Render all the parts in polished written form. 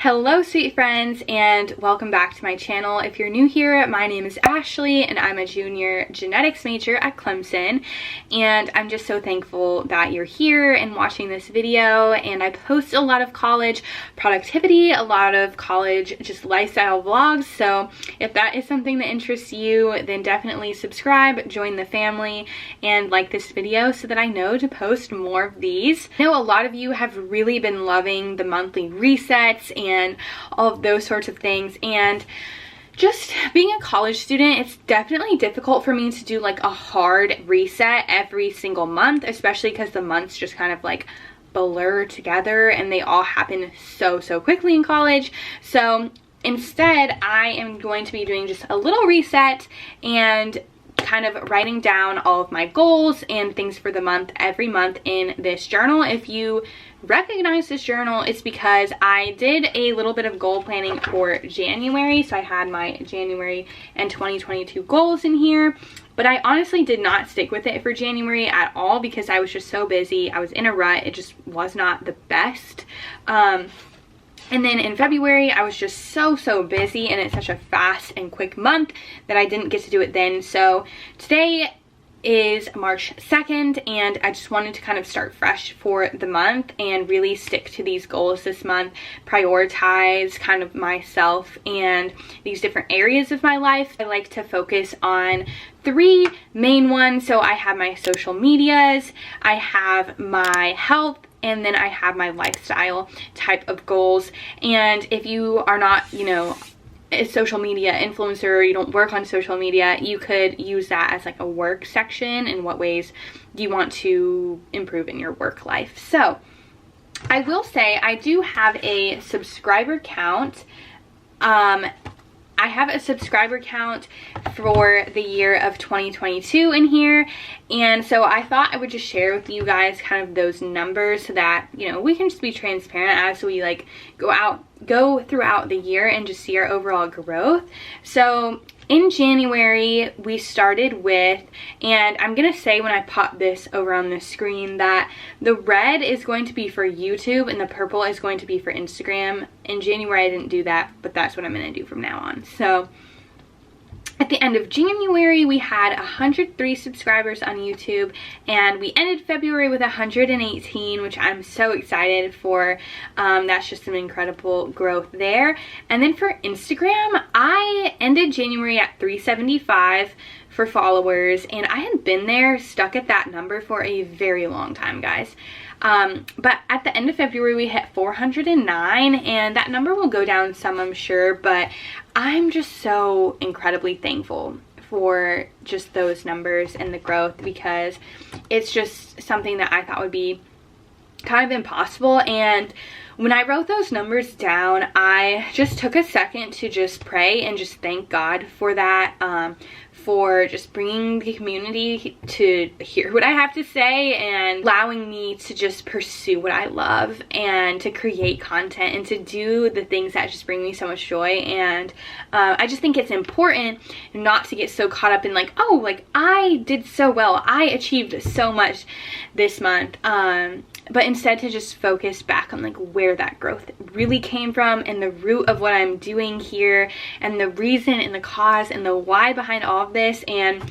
Hello sweet friends, and welcome back to my channel. If you're new here, my name is Ashley and I'm a junior genetics major at Clemson, and I'm just so thankful that you're here and watching this video. And I post a lot of college productivity, a lot of college just lifestyle vlogs, so if that is something that interests you, then definitely subscribe, join the family, and like this video so that I know to post more of these. I know a lot of you have really been loving the monthly resets and all of those sorts of things, and just being a college student, it's definitely difficult for me to do like a hard reset every single month, especially because the months just kind of like blur together and they all happen so quickly in college. So instead, I am going to be doing just a little reset and kind of writing down all of my goals and things for the month every month in this journal. If you recognize this journal, it's because I did a little bit of goal planning for January. So I had my January and 2022 goals in here, but I honestly did not stick with it for January at all because I was just so busy. I was in a rut. It just was not the best. And then in February, I was just so busy, and it's such a fast and quick month that I didn't get to do it then. So today is March 2nd, and I just wanted to kind of start fresh for the month and really stick to these goals this month, prioritize kind of myself and these different areas of my life. I like to focus on three main ones. So I have my social medias, I have my health, and then I have my lifestyle type of goals. And if you are not, you know, a social media influencer, or you don't work on social media, you could use that as like a work section. In what ways do you want to improve in your work life? So I will say I do have a subscriber count. I have a subscriber count for the year of 2022 in here, and so I thought I would just share with you guys kind of those numbers so that, you know, we can just be transparent as we like go throughout the year and just see our overall growth. So in January, we started with, and I'm gonna say when I pop this over on the screen that the red is going to be for YouTube and the purple is going to be for Instagram. In January, I didn't do that, but that's what I'm gonna do from now on. So at the end of January, we had 103 subscribers on YouTube, and we ended February with 118, which I'm so excited for. That's just some incredible growth there. And then for Instagram, I ended January at 375 for followers, and I had been there, stuck at that number for a very long time, guys. But at the end of February, we hit 409, and that number will go down some, I'm sure, but I'm just so incredibly thankful for just those numbers and the growth, because it's just something that I thought would be kind of impossible. And when I wrote those numbers down, I just took a second to just pray and just thank God for that, for just bringing the community to hear what I have to say and allowing me to just pursue what I love and to create content and to do the things that just bring me so much joy. And I just think it's important not to get so caught up in like, oh, like I did so well, I achieved so much this month, but instead to just focus back on like where that growth really came from and the root of what I'm doing here and the reason and the cause and the why behind all of this. And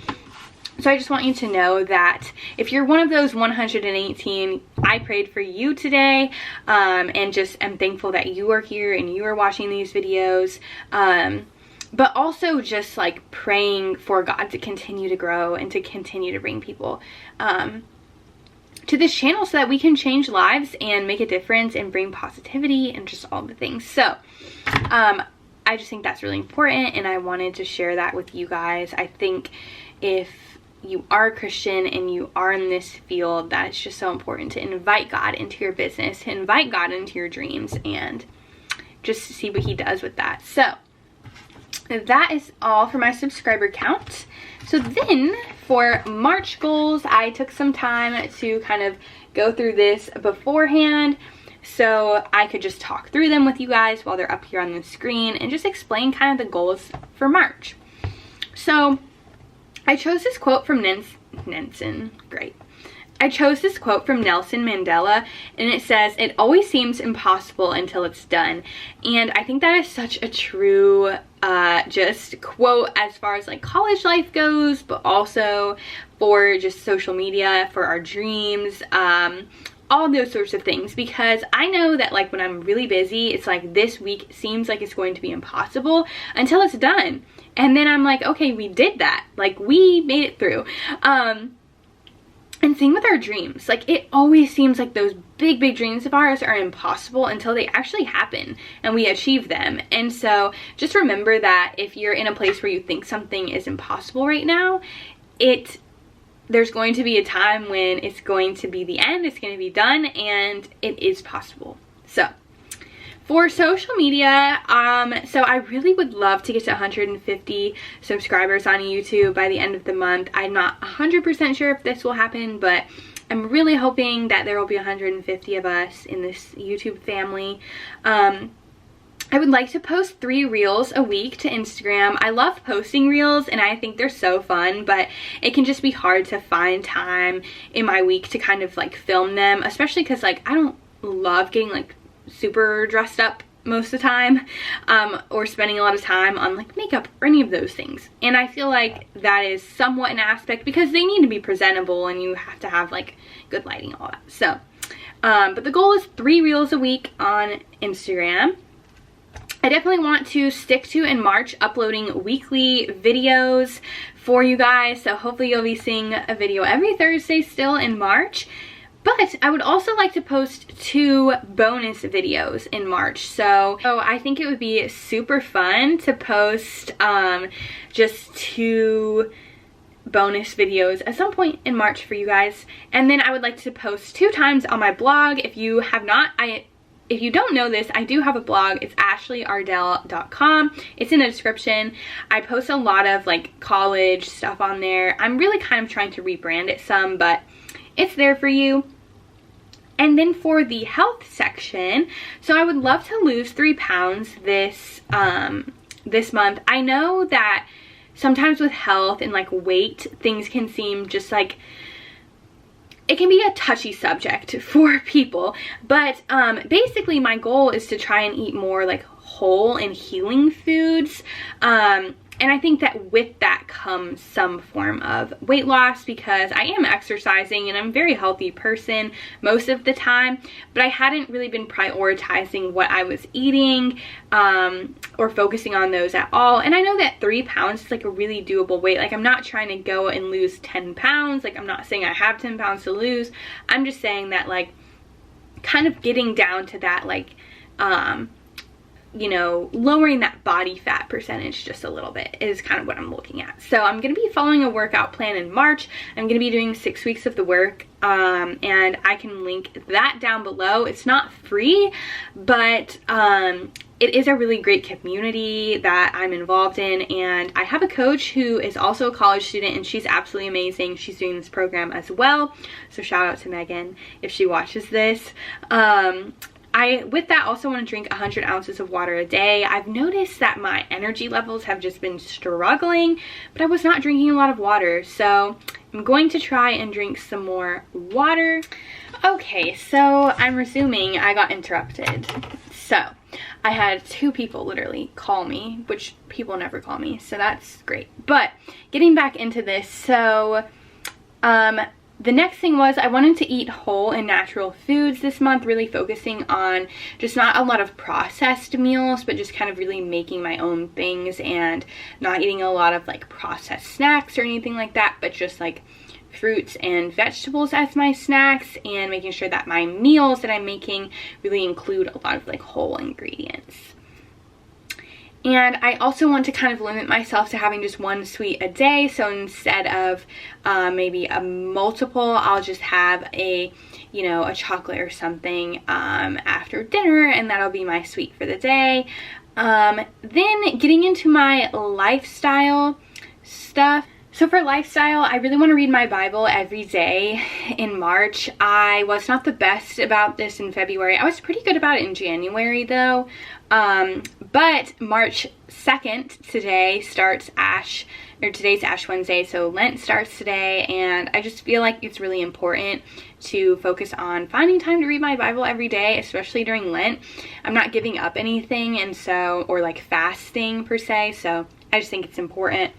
so I just want you to know that if you're one of those 118, I prayed for you today, and just am thankful that you are here and you are watching these videos. But also just like praying for God to continue to grow and to continue to bring people to this channel so that we can change lives and make a difference and bring positivity and just all the things. So I just think that's really important, and I wanted to share that with you guys. I think if you are a Christian and you are in this field, that it's just so important to invite God into your business, to invite God into your dreams, and just see what he does with that. So that is all for my subscriber count. So then for March goals, I took some time to kind of go through this beforehand so I could just talk through them with you guys while they're up here on the screen and just explain kind of the goals for March. So I chose this quote from Clemson, great. I chose this quote from Nelson Mandela, and it says, "It always seems impossible until it's done." And I think that is such a true just quote as far as like college life goes, but also for just social media, for our dreams, all those sorts of things. Because I know that like when I'm really busy, it's like this week seems like it's going to be impossible until it's done. And then I'm like, okay, we did that. Like we made it through. And same with our dreams. Like it always seems like those big dreams of ours are impossible until they actually happen and we achieve them. And so just remember that if you're in a place where you think something is impossible right now, there's going to be a time when it's going to be the end, it's going to be done, and it is possible. So for social media, so I really would love to get to 150 subscribers on YouTube by the end of the month. I'm not 100% sure if this will happen, but I'm really hoping that there will be 150 of us in this YouTube family. I would like to post 3 reels a week to Instagram. I love posting reels and I think they're so fun, but it can just be hard to find time in my week to kind of like film them, especially because like I don't love getting like super dressed up most of the time, or spending a lot of time on like makeup or any of those things. And I feel like that is somewhat an aspect because they need to be presentable and you have to have like good lighting and all that. So, but the goal is 3 reels a week on Instagram. I definitely want to stick to in March uploading weekly videos for you guys. So hopefully you'll be seeing a video every Thursday still in March. But I would also like to post 2 bonus videos in March. So I think it would be super fun to post just 2 bonus videos at some point in March for you guys. And then I would like to post 2 times on my blog. If you don't know this, I do have a blog. It's shorturl.at. It's in the description. I post a lot of like college stuff on there. I'm really kind of trying to rebrand it some, but it's there for you. And then for the health section, so I would love to lose 3 pounds this month. I know that sometimes with health and like weight, things can seem just like, it can be a touchy subject for people, but basically my goal is to try and eat more like whole and healing foods, and I think that with that comes some form of weight loss because I am exercising and I'm a very healthy person most of the time, but I hadn't really been prioritizing what I was eating or focusing on those at all. And I know that 3 pounds is like a really doable weight. Like I'm not trying to go and lose 10 pounds. Like I'm not saying I have 10 pounds to lose. I'm just saying that like kind of getting down to that like you know, lowering that body fat percentage just a little bit is kind of what I'm looking at. So I'm going to be following a workout plan in March. I'm going to be doing 6 weeks of the work, and I can link that down below. It's not free, but it is a really great community that I'm involved in, and I have a coach who is also a college student, and she's absolutely amazing. She's doing this program as well, so shout out to Megan if she watches this. I, with that, also want to drink 100 ounces of water a day. I've noticed that my energy levels have just been struggling, but I was not drinking a lot of water, so I'm going to try and drink some more water. Okay, so I'm resuming. I got interrupted. So I had 2 people literally call me, which people never call me, so that's great. But getting back into this, so the next thing was I wanted to eat whole and natural foods this month, really focusing on just not a lot of processed meals, but just kind of really making my own things and not eating a lot of like processed snacks or anything like that, but just like fruits and vegetables as my snacks, and making sure that my meals that I'm making really include a lot of like whole ingredients. And I also want to kind of limit myself to having just 1 sweet a day. So instead of maybe a multiple, I'll just have a chocolate or something after dinner, and that'll be my sweet for the day. Then getting into my lifestyle stuff. So for lifestyle, I really want to read my Bible every day in March. I was not the best about this in February. I was pretty good about it in January though. But March 2nd, today's Ash Wednesday, so Lent starts today, and I just feel like it's really important to focus on finding time to read my Bible every day, especially during Lent. I'm not giving up anything, and so, or like fasting per se, so I just think it's important.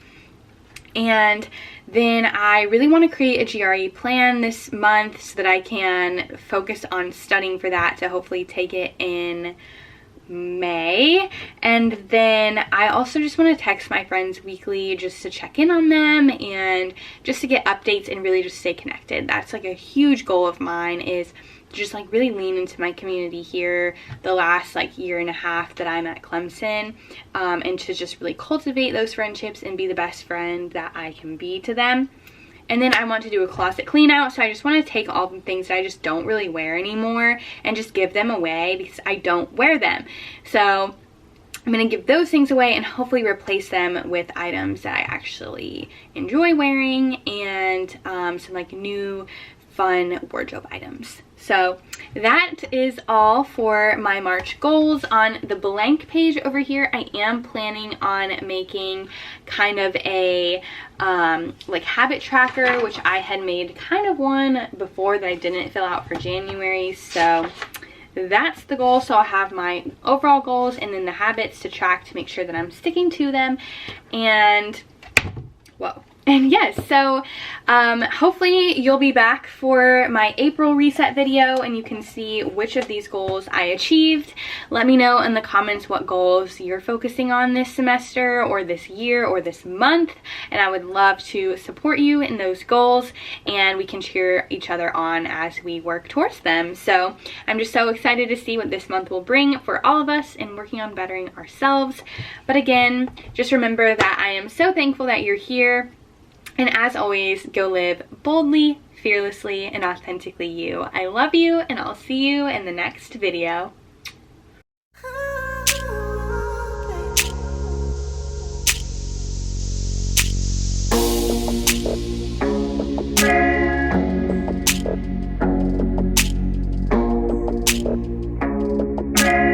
And then I really want to create a GRE plan this month so that I can focus on studying for that to hopefully take it in May. And then I also just want to text my friends weekly just to check in on them and just to get updates and really just stay connected. That's like a huge goal of mine, is just like really lean into my community here the last like year and a half that I'm at Clemson, and to just really cultivate those friendships and be the best friend that I can be to them. And then I want to do a closet clean out, so I just want to take all the things that I just don't really wear anymore and just give them away because I don't wear them. So I'm going to give those things away and hopefully replace them with items that I actually enjoy wearing, and some like new fun wardrobe items. So that is all for my March goals. On the blank page over here, I am planning on making kind of a like habit tracker, which I had made kind of one before that I didn't fill out for January. So that's the goal. So I'll have my overall goals and then the habits to track to make sure that I'm sticking to them. And whoa. And yes, so hopefully you'll be back for my April reset video and you can see which of these goals I achieved. Let me know in the comments what goals you're focusing on this semester or this year or this month, and I would love to support you in those goals and we can cheer each other on as we work towards them. So I'm just so excited to see what this month will bring for all of us in working on bettering ourselves. But again, just remember that I am so thankful that you're here. And as always, go live boldly, fearlessly, and authentically you. I love you, and I'll see you in the next video.